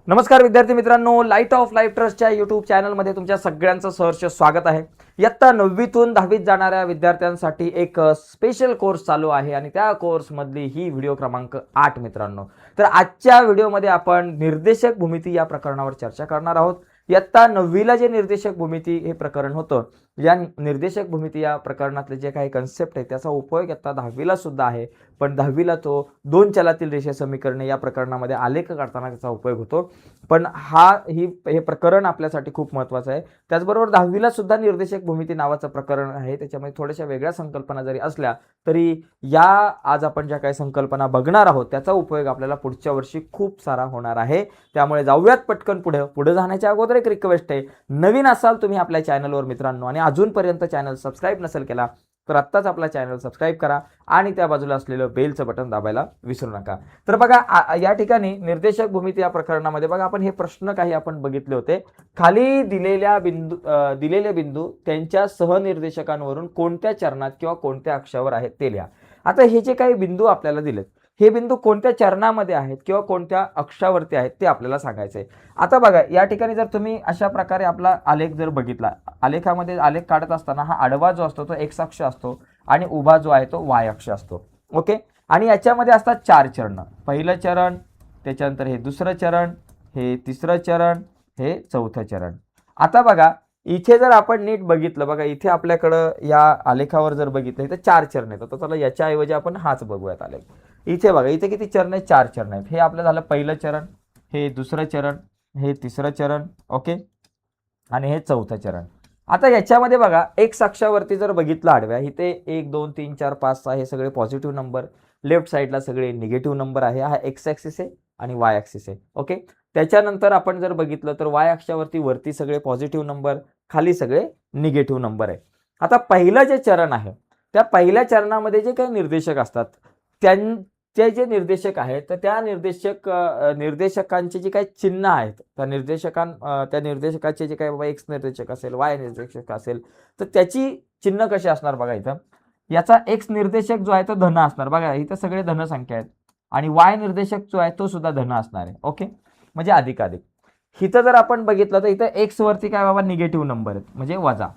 नमस्कार विद्यार्थी मित्रांनो, लाईट ऑफ लाईफ ट्रस्टच्या यूट्यूब चॅनलमध्ये तुमच्या सगळ्यांचं सहर्ष स्वागत आहे. इयत्ता 9वीतून 10वीत जाणाऱ्या विद्यार्थ्यांसाठी एक स्पेशल कोर्स चालू आहे आणि त्या कोर्समधली ही व्हिडिओ क्रमांक 8 मित्रांनो. तर आजच्या व्हिडिओमध्ये आपण निर्देशक भूमिती या प्रकरणावर चर्चा करणार आहोत. इयत्ता 9वीला जे निर्देशक भूमिती हे प्रकरण होतं, या निर्देशक भूमिती या प्रकरणातले जे काही कन्सेप्ट आहे त्याचा उपयोग इयत्ता 10वीला सुद्धा आहे. पण 10वीला तो दोन चलातील रेषीय समीकरणे या प्रकरणामध्ये आलेख काढताना त्याचा उपयोग होतो. पण हे प्रकरण आपल्यासाठी खूप महत्त्वाचं आहे. त्याचबरोबर 10वीला सुद्धा निर्देशक भूमिती नावाचं प्रकरण आहे. त्याच्यामध्ये थोड्याशा वेगळ्या संकल्पना जरी असल्या तरी या आज आपण ज्या काही संकल्पना बघणार आहोत त्याचा उपयोग आपल्याला पुढच्या वर्षी खूप सारा होणार आहे. त्यामुळे जाऊयात पटकन पुढे जाण्याच्या अगोदर एक रिक्वेस्ट आहे, नवीन असाल तुम्ही आपल्या चॅनलवर मित्रांनो आणि अजूनपर्यंत चॅनल सबस्क्राईब नसेल केला तर आत्ताच आपला चॅनल सबस्क्राईब करा आणि त्या बाजूला असलेलं बेलचं बटन दाबायला विसरू नका. तर बघा या ठिकाणी निर्देशक भूमिती या प्रकरणामध्ये बघा आपण हे प्रश्न काही आपण बघितले होते. खाली दिलेले बिंदू त्यांच्या सहनिर्देशकांवरून कोणत्या चरणात किंवा कोणत्या अक्षावर आहेत ते लिहा. आता हे जे काही बिंदू आपल्याला दिलेत हे बिंदू कोणत्या चरणामध्ये आहेत किंवा कोणत्या अक्षावरती आहेत ते आपल्याला सांगायचं आहे. आता बघा या ठिकाणी जर तुम्ही अशा प्रकारे आपला आलेख जर बघितला, आलेखामध्ये आलेख काढत असताना हा आडवा जो असतो तो एक्स अक्ष असतो आणि उभा जो आहे तो वाय अक्ष असतो. ओके, आणि याच्यामध्ये असतात 4 चरण. पहिलं चरण, त्याच्यानंतर हे दुसरं चरण, हे तिसरं चरण, हे चौथं चरण. आता बघा इथे जर आपण नीट बघितलं, बघा इथे आपल्याकडं या आलेखावर जर बघितलं इथे 4 चरण आहेत. तर चला याच्याऐवजी आपण हाच बघूयात आलेख. इथे बघा इथे किती चरण आहेत? 4 चरण आहेत. हे आपलं झालं पहिलं चरण, हे दुसरं चरण, हे तिसरं चरण, ओके, आणि हे चौथं चरण. आता याच्यामध्ये बघा एक्स अक्षावरती जर बघितलं आडव्या, इथे 1 2 3 4 5 6 हे सगळे पॉझिटिव्ह नंबर, लेफ्ट साईडला सगळे निगेटिव्ह नंबर आहे. हा एक्स ॲक्सिस आहे आणि वाय ॲक्सिस आहे. ओके, त्याच्यानंतर आपण जर बघितलं तर वाय अक्षावरती वरती सगळे पॉझिटिव्ह नंबर, खाली सगळे निगेटिव्ह नंबर आहे. आता पहिलं जे चरण आहे त्या पहिल्या चरणामध्ये जे काही निर्देशक असतात ते जे निर्देशक आहेत तर त्या निर्देशकांचे जे काही चिन्ह आहेत त्या निर्देशकाचे जे काही बाबा एक्स निर्देशक असेल, वाय निर्देशक असेल तर त्याची चिन्ह कशी असणार बघा. इथं याचा एक्स निर्देशक जो आहे तो धन असणार. बघा इथं सगळे धन संख्या आहेत आणि वाय निर्देशक जो आहे तो सुद्धा धन असणार आहे. ओके, म्हणजे अधिक. इथं जर आपण बघितलं तर इथं एक्स वरती काय बाबा निगेटिव्ह नंबर आहेत म्हणजे वजा.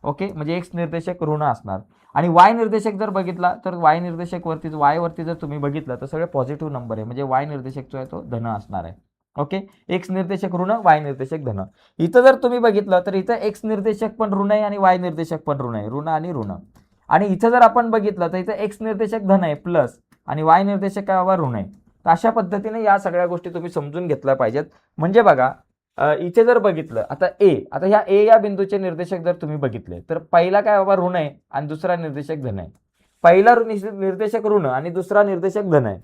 ओके, म्हणजे एक्स निर्देशक ऋण असणार. आणि वाय निर्देशक जर बघितला तर वाय निर्देशक वरती वाय वरती जर तुम्ही बघितलं तर सगळे पॉझिटिव्ह नंबर आहे म्हणजे वाय निर्देशक जो आहे तो धन असणार आहे. ओके, एक्स निर्देशक ऋण, वाय निर्देशक धन. इथं जर तुम्ही बघितलं तर इथं एक्स निर्देशक पण ऋण आहे आणि वाय निर्देशक पण ऋण आहे, ऋण आणि ऋण. आणि इथं जर आपण बघितलं तर इथं एक्स निर्देशक धन आहे प्लस आणि वाय निर्देशक काय बाबा ऋण आहे. तर अशा पद्धतीने या सगळ्या गोष्टी तुम्ही समजून घेतल्या पाहिजेत. म्हणजे बघा इथे जर बघितलं आता ह्या ए या बिंदूचे निर्देशक जर तुम्ही बघितले तर पहिला काय बाबा ऋण आहे आणि दुसरा निर्देशक धन आहे. पहिला निर्देशक ऋण आणि दुसरा निर्देशक धन आहे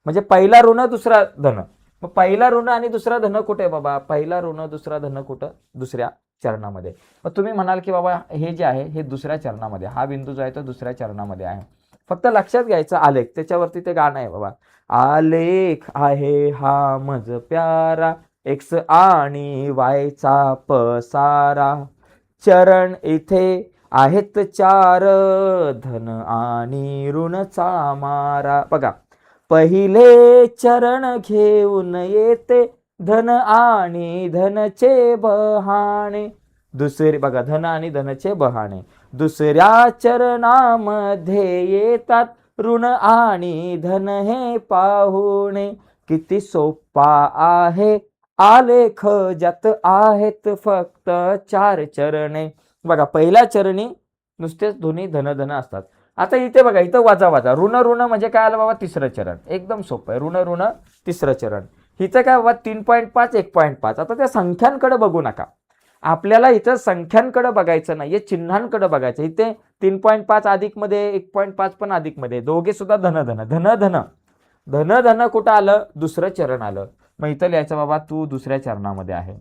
म्हणजे पहिला ऋण दुसरा धन. मग पहिला ऋण आणि दुसरा धन कुठे आहे बाबा? पहिला ऋण दुसरा धन कुठं? दुसऱ्या चरणामध्ये. मग तुम्ही म्हणाल की बाबा हे जे आहे हे दुसऱ्या चरणामध्ये, हा बिंदू जो आहे तो दुसऱ्या चरणामध्ये आहे. फक्त लक्षात घ्यायचं आलेख, त्याच्यावरती ते गाणं आहे बाबा. आलेख आहे हा मज प्यारा, एक्स आणि वायचा पसारा, चरण इथे आहेत 4, धन आणि ऋणचा मारा. बघा पहिले चरण घेऊन येते धन आणि धनचे बहाणे, दुसरे बघा धन आणि धनचे बहाणे, दुसऱ्या चरणामध्ये येतात ऋण आणि धन हे पाहुणे. किती सोपा आहे आलेख ज्यात आहेत फक्त 4 चरणे. बघा पहिल्या चरणी नुसतेच दोन्ही धन धन असतात. आता इथे बघा इथं वाजा ऋण म्हणजे काय आलं बाबा? तिसरं चरण. एकदम सोपं आहे, ऋण तिसरं चरण. इथं काय बाबा 3.5 1.5. आता त्या संख्यांकडे बघू नका, आपल्याला इथं संख्यांकडे बघायचं नाही, चिन्हांकडे बघायचं. इथे 3.5 अधिक मध्ये 1.5 पण अधिक मध्ये, दोघे सुद्धा धन धन कुठं आलं? दुसरं चरण आलं. मग इथं लिहायचं बाबा तू दुसऱ्या चरणामध्ये आहे.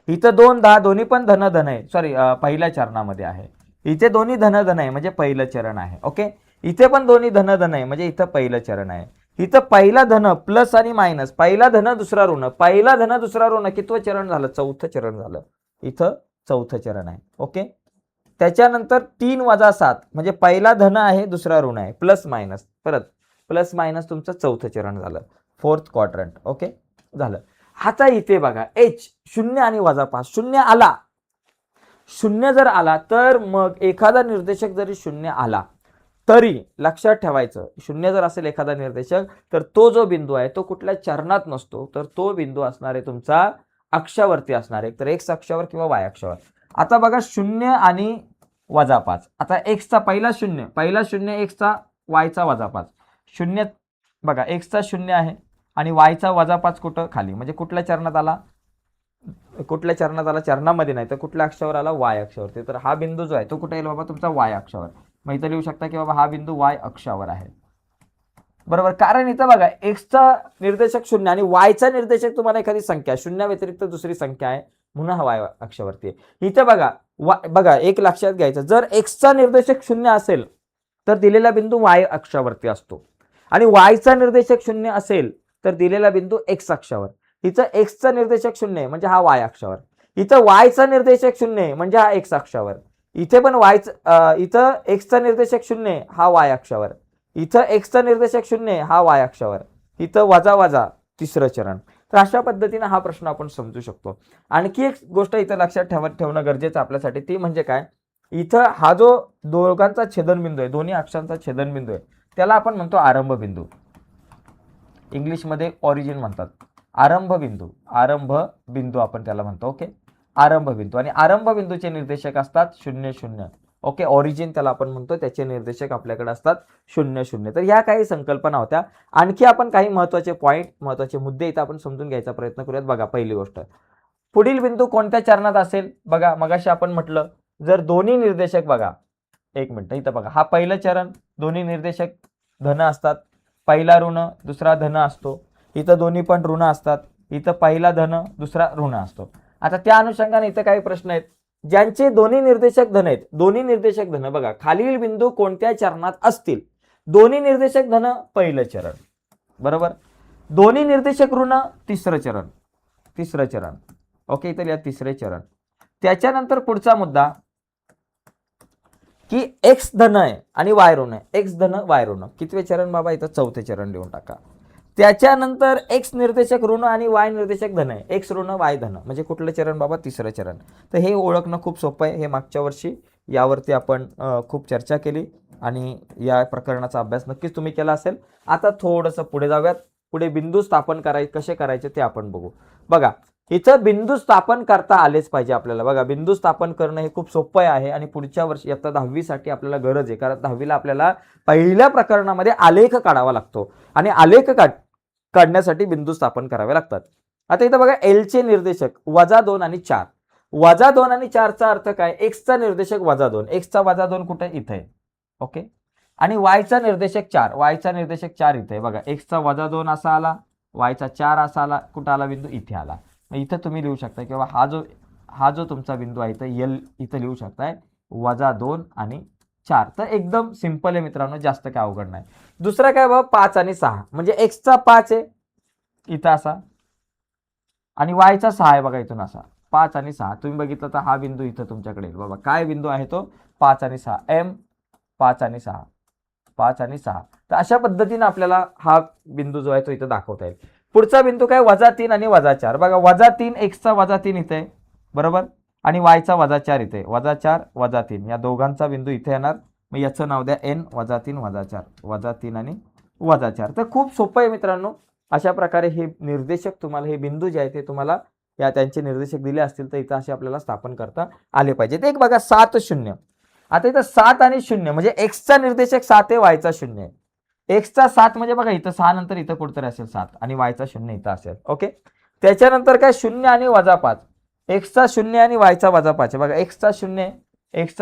इथं 2 10 दोन्ही पण धन आहे, सॉरी पहिल्या चरणामध्ये आहे. इथे दोन्ही धन आहे म्हणजे पहिलं चरण आहे. ओके, इथे पण दोन्ही धन आहे म्हणजे इथं पहिलं चरण आहे. इथं पहिला धन प्लस आणि मायनस, पहिला धन दुसरा ऋण, पहिला धन दुसरा ऋण, कितवं चरण झालं? चौथं चरण झालं. इथं चौथं चरण आहे. ओके, त्याच्यानंतर 3 वजा 7 म्हणजे पहिला धन आहे दुसरा ऋण आहे, प्लस मायनस, परत प्लस मायनस तुमचं चौथं चरण झालं, 4th क्वाड्रंट. ओके झालं. आता इथे बघा एच, शून्य आणि वजा 5, शून्य आला, शून्य जर आला तर मग एखादा निर्देशक जरी शून्य आला तरी लक्षात ठेवायचं, शून्य जर असेल एखादा निर्देशक तर तो जो बिंदू आहे तो कुठल्या चरणात नसतो, तर तो बिंदू असणार आहे तुमचा अक्षावरती असणार आहे, तर एक्स अक्षावर किंवा वाय अक्षावर. आता बघा शून्य आणि -5, आता एक्सचा पहिला शून्य एक्सचा वायचा -5, शून्य बघा एक्सचा शून्य आहे आणि वायचा -5 कुठं खाली, म्हणजे कुठल्या चरणात आला, कुठल्या चरणात आला, चरणामध्ये नाही तर कुठल्या अक्षावर आला, वाय अक्षावरती. तर हा बिंदू जो आहे तो कुठे येईल बाबा, तुमचा वाय अक्षावर. मग इथं लिहू शकता की बाबा हा बिंदू वाय अक्षावर आहे, बरोबर. कारण इथं बघा एक्सचा निर्देशक शून्य आणि वायचा निर्देशक तुम्हाला एखादी संख्या, शून्या व्यतिरिक्त दुसरी संख्या आहे म्हणून हा वाय अक्षावरती आहे. इथं बघा बघा एक लक्षात घ्यायचं, जर एक्सचा निर्देशक शून्य असेल तर दिलेला बिंदू वाय अक्षावरती असतो आणि वायचा निर्देशक शून्य असेल तर दिलेला बिंदू एक्स अक्षावर. इथं एक्सचा निर्देशक शून्य आहे म्हणजे हा वाय अक्षावर, इथं वायचा निर्देशक शून्य आहे म्हणजे हा एक्स अक्षावर, इथे पण इथं एक्सचा निर्देशक शून्य आहे हा वाय अक्षावर, इथं एक्सचा निर्देशक शून्य आहे हा वाय अक्षावर, इथं वजा तिसरं चरण. तर अशा पद्धतीने हा प्रश्न आपण समजू शकतो. आणखी एक गोष्ट इथं लक्षात ठेवणं गरजेचं आपल्यासाठी, ती म्हणजे काय, इथं हा जो दोघांचा छेदनबिंदू आहे, दोन्ही अक्षांचा छेदनबिंदू आहे, त्याला आपण म्हणतो आरंभ बिंदू, इंग्लिशमध्ये ऑरिजिन म्हणतात. आरंभ बिंदू आपण त्याला म्हणतो. ओके, आरंभ बिंदू. आणि आरंभ बिंदूचे निर्देशक असतात 0 0. ओके, ऑरिजिन त्याला आपण म्हणतो, त्याचे निर्देशक आपल्याकडे असतात 0 0. तर ह्या काही संकल्पना होत्या. आणखी आपण काही महत्त्वाचे पॉईंट, महत्त्वाचे मुद्दे इथं आपण समजून घ्यायचा प्रयत्न करूयात. बघा पहिली गोष्ट, पुढील बिंदू कोणत्या चरणात असेल. बघा मगाशी आपण म्हटलं जर दोन्ही निर्देशक, बघा एक मिनिट इथं बघा, हा पहिलं चरण, दोन्ही निर्देशक धन असतात, पहिला ऋण दुसरा धन असतो, इथं दोन्ही पण ऋण असतात, इथं पहिला धन दुसरा ऋण असतो. आता त्या अनुषंगाने इथं काही प्रश्न आहेत, ज्यांचे दोन्ही निर्देशक धन आहेत, दोन्ही निर्देशक धन बघा खालील बिंदू कोणत्या चरणात असतील. दोन्ही निर्देशक धन पहिलं चरण, बरोबर. दोन्ही निर्देशक ऋण तिसरं चरण. ओके, इथं या तिसरे चरण. त्याच्यानंतर पुढचा मुद्दा की एक्स धन आहे आणि वाय ऋण आहे, एक्स धन वाय ऋण, कितवे चरण बाबा, इथं चौथे चरण लिहून टाका. त्याच्यानंतर एक्स निर्देशक ऋण आणि वाय निर्देशक धन आहे, एक्स ऋण वाय धन, म्हणजे कुठलं चरण बाबा, तिसरं चरण. तर हे ओळखणं खूप सोपं आहे. हे मागच्या वर्षी यावरती आपण खूप चर्चा केली आणि या प्रकरणाचा अभ्यास नक्कीच तुम्ही केला असेल. आता थोडंसं पुढे जाऊयात, पुढे बिंदू स्थापन कसे करायचे ते आपण बघू. बघा इथं बिंदू स्थापन करता आलेच पाहिजे आपल्याला. बघा बिंदू स्थापन करणं हे खूप सोपं आहे आणि पुढच्या वर्षी आता 10वी साठी आपल्याला गरज आहे, कारण 10वीला आपल्याला पहिल्या प्रकरणामध्ये आलेख काढावा लागतो आणि आलेख काढण्यासाठी बिंदू स्थापन करावे लागतात. आता इथं बघा एलचे निर्देशक -2 आणि 4. -2 आणि 4चा अर्थ काय, एक्सचा निर्देशक -2, एक्सचा -2 कुठे, इथे आहे. ओके, आणि वायचा निर्देशक 4, वायचा निर्देशक 4 इथे आहे. बघा एक्सचा -2 असा आला, वायचा 4 असा आला, कुठं आला बिंदू, इथे आला. इथं तुम्ही लिहू शकता किंवा हा जो तुमचा बिंदू आहे इथं एल, इथं लिहू शकताय -2 आणि 4. तर एकदम सिंपल आहे मित्रांनो, जास्त काय अवघड नाही. दुसरा काय बाबा 5 आणि 6, म्हणजे एक्सचा 5 आहे इथं असा आणि वायचा 6 आहे बघा इथून असा, 5 आणि 6 तुम्ही बघितलं तर हा बिंदू इथं तुमच्याकडे येईल. बाबा काय बिंदू आहे तो, 5 आणि 6, एम 5 आणि 6, 5 आणि 6. तर अशा पद्धतीने आपल्याला हा बिंदू जो आहे तो इथं दाखवता येईल. पुढचा बिंदू काय, -3 आणि -4. बघा -3, एक्सचा -3 इथे, बरोबर, आणि वायचा -4 इथे, -4 -3 या दोघांचा बिंदू इथे येणार. मग याचं नाव द्या n -3 -4, -3 आणि -4. तर खूप सोपं आहे मित्रांनो. अशा प्रकारे हे निर्देशक तुम्हाला, हे बिंदू जे आहे ते तुम्हाला या त्यांचे निर्देशक दिले असतील तर इथं असे आपल्याला स्थापन करता आले पाहिजेत. एक बघा 7 0. आता इथं 7 आणि 0 म्हणजे एक्सचा निर्देशक 7 आहे, वायचा 0 आहे. एक्सचा 7 म्हणजे बघा इथं 6 नंतर इथं कुठेतरी असेल 7 आणि वायचा 0 इथं असेल. ओके, त्याच्यानंतर काय 0 आणि -5, एक्सचा 0 आणि वायचा -5 आहे. बघा एक्सचा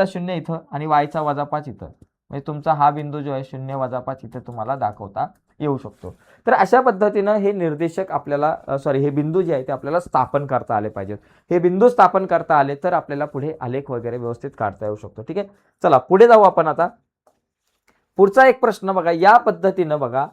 0 इथं आणि वायचा -5 इथं, म्हणजे तुमचा हा बिंदू जो आहे 0 -5 इथे तुम्हाला दाखवता येऊ शकतो. तर अशा पद्धतीनं हे निर्देशक आपल्याला हे बिंदू जे आहे ते आपल्याला स्थापन करता आले पाहिजेत. हे बिंदू स्थापन करता आले तर आपल्याला पुढे आलेख वगैरे व्यवस्थित काढता येऊ शकतो. ठीक आहे, चला पुढे जाऊ आपण. आता पुढचा एक प्रश्न बघा, या पद्धतीनं बघा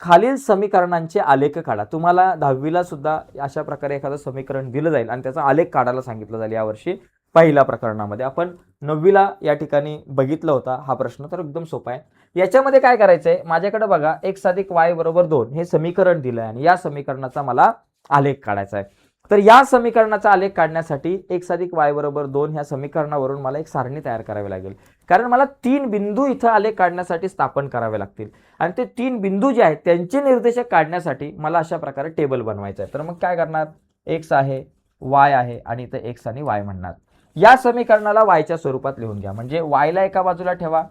खालील समीकरणांचे आलेख काढा. तुम्हाला 10वीला सुद्धा अशा प्रकारे एखादं समीकरण दिलं जाईल आणि त्याचा आलेख काढायला सांगितलं जाईल. यावर्षी पहिल्या प्रकरणामध्ये आपण 9वीला या ठिकाणी बघितला होता हा प्रश्न, तर एकदम सोपा आहे. याच्यामध्ये काय करायचंय, माझ्याकडे बघा x + y = 2 हे समीकरण दिलंय आणि या समीकरणाचा मला आलेख काढायचा आहे. तर या समीकरणाचा आलेख काढण्यासाठी x अधिक y बरोबर 2 ह्या समीकरणावरून मला एक सारणी तयार करावी लागेल, कारण मला 3 बिंदू इथं आलेख काढण्यासाठी स्थापन करावे लागतील आणि ते 3 बिंदू जे आहेत त्यांचे निर्देशक काढण्यासाठी मला अशा प्रकारे टेबल बनवायचं आहे. तर मग काय करणार, x आहे, y आहे आणि इथं x आणि y म्हणणार. या समीकरणाला y च्या स्वरूपात लिहून घ्या, म्हणजे y ला एका बाजूला ठेवा,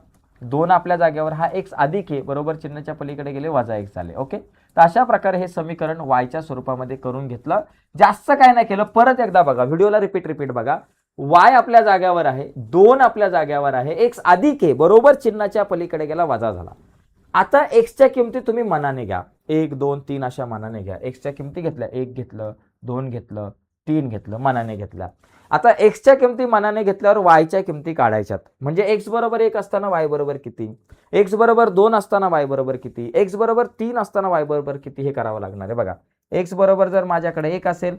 2 आपल्या जागेवर, हा x अधिक आहे बरोबर चिन्हाच्या पलीकडे गेले वजा x झाले. ओके, तर अशा प्रकारे हे समीकरण y च्या स्वरूपामध्ये करून घेतलं. जास्त काय नाही केलं, परत एकदा बघा, व्हिडिओला रिपीट बघा. y आपल्या जागेवर आहे, 2 आपल्या जागेवर आहे, x अधिक आहे बरोबर चिन्हाच्या पलीकडे गेला वजा झाला. आता x च्या किमती तुम्ही मनाने घ्या, 1 2 3 अशा मनाने घ्या. x च्या किमती घेतल्या, 1 घेतलं, 2 घेतलं, 3 घेतलं, मनाने घेतल्या. आता x च्या किमती मनाने घेतल्यावर y च्या किमती काढायच्यात. म्हणजे x बरोबर 1 असताना y बरोबर किती, x बरोबर 2 असताना y बरोबर किती, x बरोबर 3 असताना y बरोबर किती, हे करावं लागणार आहे. बघा, x बरोबर जर माझ्याकडे 1 असेल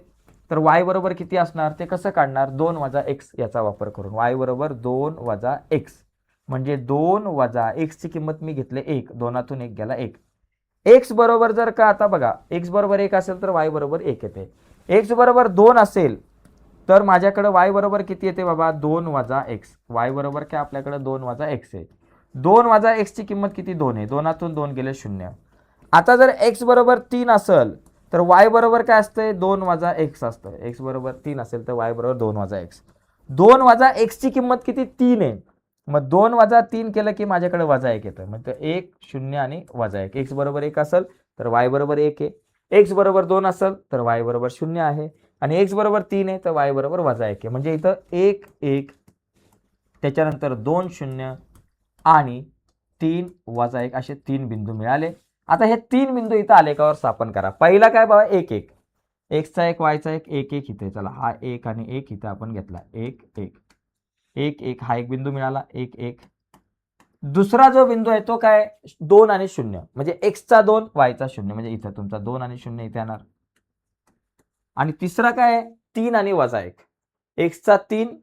तर y बरोबर किती असणार, ते कसं काढणार, 2 वजा x याचा वापर करून. y बरोबर 2 वजा x, म्हणजे 2 वजा x ची किंमत मी घेतले 1, 2तून 1 गेला 1. x बरोबर जर का, आता बघा, x बरोबर 1 असेल तर y बरोबर 1 येते. x बरोबर 2 असेल तर माझ्याकडे y बरोबर किती येते बाबा, 2 वजा x. y बरोबर काय आपल्याकडे 2 वजा x आहे. 2 वजा x ची किंमत किती, 2 आहे, 2तून 2 गेले 0. आता जर x बरोबर 3 असेल तर y बरोबर काय असते, 2 वजा x असतं. x बरोबर 3 असेल तर y बरोबर 2 वजा x. 2 वजा x ची किंमत किती, 3 आहे. मग 2 वजा 3 केलं की माझ्याकडे वजा 1 येतं. म्हणजे 1 0 आणि वजा 1. x बरोबर 1 असेल तर y बरोबर 1 आहे. x बरोबर 2 असेल तर y बरोबर 0 आहे आणि x बरोबर 3 आहे तर y बरोबर वजा 1 आहे. म्हणजे इथं 1 1 त्याच्यानंतर 2 0 आणि 3 वजा 1 असे 3 बिंदू मिळाले. आता हे 3 बिंदू इथं आलेखावर स्थापन करा. पहिला काय बाबा, 1 1, x चा 1 y चा 1, 1 1 इथे. चला, हा 1 आणि 1 इथं आपण घेतला, 1 1 1 1 हा एक बिंदू मिळाला, 1 1. दुसरा जो बिंदू आहे तो काय, 2 आणि 0, म्हणजे x चा 2 y चा 0, म्हणजे इथं तुमचा 2 आणि 0 इथे येणार. आणि तिसरा काय आहे, 3 आणि वजा 1, x चा 3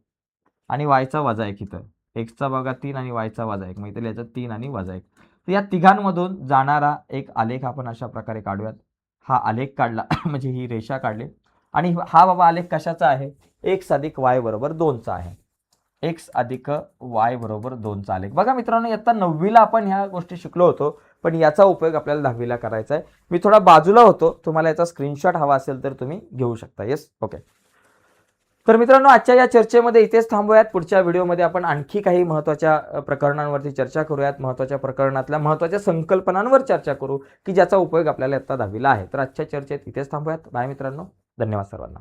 आणि y चा वजा 1 इथं. x चा बघा 3 आणि y चा वजा 1, मग इथे लिहायचं 3 आणि वजा 1. तर या तिघांमधून जाणारा एक आलेख आपण अशा प्रकारे काढूयात. हा आलेख काढला म्हणजे ही रेषा काढली आणि हा बाबा आलेख कशाचा आहे, x अधिक y बरोबर 2 चा आहे. x अधिक y बरोबर 2 चा आलेख. बघा मित्रांनो, इयत्ता 9वीला आपण ह्या गोष्टी शिकलो होतो, पण याचा उपयोग आपल्याला 10वीला करायचा आहे. मी थोडा बाजूला होतो, तुम्हाला याचा स्क्रीनशॉट हवा असेल तर तुम्ही घेऊ शकता. Yes, okay. तर मित्रांनो, आजच्या या चर्चेमध्ये इथेच थांबूयात. पुढच्या व्हिडिओमध्ये आपण आणखी काही महत्त्वाच्या प्रकरणांवरती चर्चा करूयात. महत्त्वाच्या प्रकरणातल्या महत्त्वाच्या संकल्पनांवर चर्चा करू की ज्याचा उपयोग आपल्याला इयत्ता 10वीला आहे. तर आजच्या चर्चेत इथेच थांबूयात. बाय मित्रांनो, धन्यवाद सर्वांना.